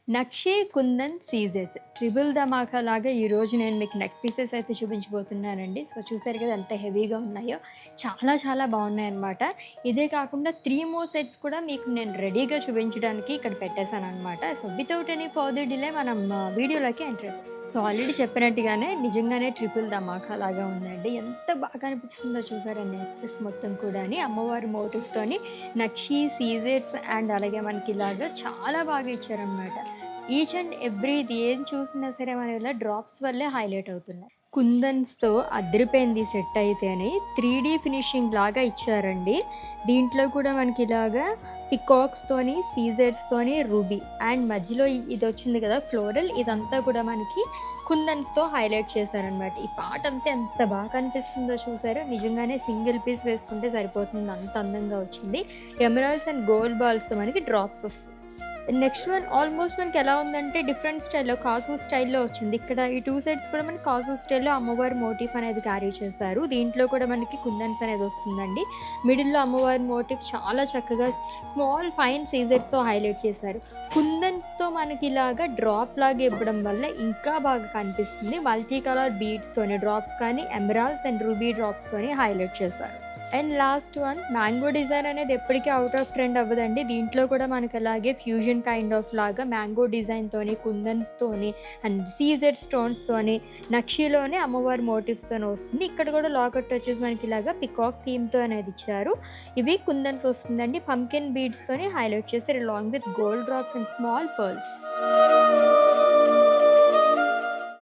నక్షి, kundan, ceases triple ధమాకా లాగా ఈరోజు నేను మీకు నెక్ పీసెస్ అయితే చూపించబోతున్నానండి. సో, చూసారు కదా ఎంత హెవీగా ఉన్నాయో. చాలా చాలా బాగున్నాయన్నమాట. ఇదే కాకుండా 3 మోర్ సెట్స్ కూడా మీకు నేను రెడీగా చూపించడానికి ఇక్కడ పెట్టేశాననమాట. So, without any further delay మనం వీడియోలోకి ఎంటర్ అయిపోదాం. సో, ఆల్రెడీ చెప్పినట్టుగానే నిజంగానే ట్రిపుల్ ధమాకా లాగా ఉందండి. ఎంత బాగా అనిపిస్తుందో చూసారా నెక్ పీస్ మొత్తం కూడాని అమ్మవారి మోటివ్‌తోని నక్షి, సీజర్స్ అండ్ అలాగే మనకి ఇలాగా చాలా బాగా ఇచ్చారనమాట. ఈచ్ అండ్ ఎవ్రీది ఏం చూసినా సరే మన ఇలా డ్రాప్స్ వల్లే హైలైట్ అవుతున్నాయి. కుందన్స్‌తో అదిరిపోయింది సెట్ అయితేని. 3 ఫినిషింగ్ లాగా ఇచ్చారండి. దీంట్లో కూడా మనకి ఇలాగా పికాక్స్‌తోని, సీజర్స్‌తోని రూబీ అండ్ మధ్యలో ఇదొచ్చింది కదా ఫ్లోరల్ ఇదంతా కూడా మనకి కుందన్స్‌తో హైలైట్ చేశారనమాట. ఈ పార్ట్ అంతా ఎంత బాగా కనిపిస్తుందో చూసారా? నిజంగానే సింగిల్ పీస్ వేసుకుంటే సరిపోతుంది అంత అందంగా వచ్చింది. ఎమరాల్డ్స్ అండ్ గోల్డ్ బాల్స్‌తో మనకి డ్రాప్స్ వస్తాయి. నెక్స్ట్ వన్ ఆల్మోస్ట్ మనకి ఎలా ఉందంటే డిఫరెంట్ స్టైల్‌లో కాసు స్టైల్‌లో వచ్చింది. ఇక్కడ ఈ 2 సైడ్స్ కూడా మనకి కాసు స్టైల్‌లో అమ్మవారి మోటిఫ్ అనేది క్యారీ చేశారు. దీంట్లో కూడా మనకి కుందన్స్ అనేది వస్తుందండి. మిడిల్‌లో అమ్మవారి మోటిఫ్ చాలా చక్కగా స్మాల్ ఫైన్ సీజర్స్‌తో హైలైట్ చేశారు. కుందన్స్‌తో మనకి ఇలాగా డ్రాప్ లాగా ఇవ్వడం వల్ల ఇంకా బాగా కనిపిస్తుంది. మల్టీ కలర్ బీడ్స్‌తోని డ్రాప్స్ కానీ ఎమరాల్డ్స్ అండ్ రూబీ డ్రాప్స్‌తోని హైలైట్ చేశారు. And last one mango design అనేది ఎప్పటికీ ఔట్ ఆఫ్ ట్రెండ్ అవ్వదండి. దీంట్లో కూడా మనకి అలాగే ఫ్యూజన్ కైండ్ ఆఫ్ లాగా మ్యాంగో డిజైన్‌తోని, కుందన్స్‌తోని అండ్ సీజెడ్ స్టోన్స్‌తోని, నక్షిలోనే అమ్మవారి మోటివ్స్‌తోని వస్తుంది. ఇక్కడ కూడా లాకెట్ వచ్చేసి మనకి ఇలాగా పికాక్ థీమ్‌తో అనేది ఇచ్చారు. ఇవి కుందన్స్ వస్తుందండి. పంకిన్ బీడ్స్‌తోని హైలైట్ చేశారు along with gold drops and small pearls.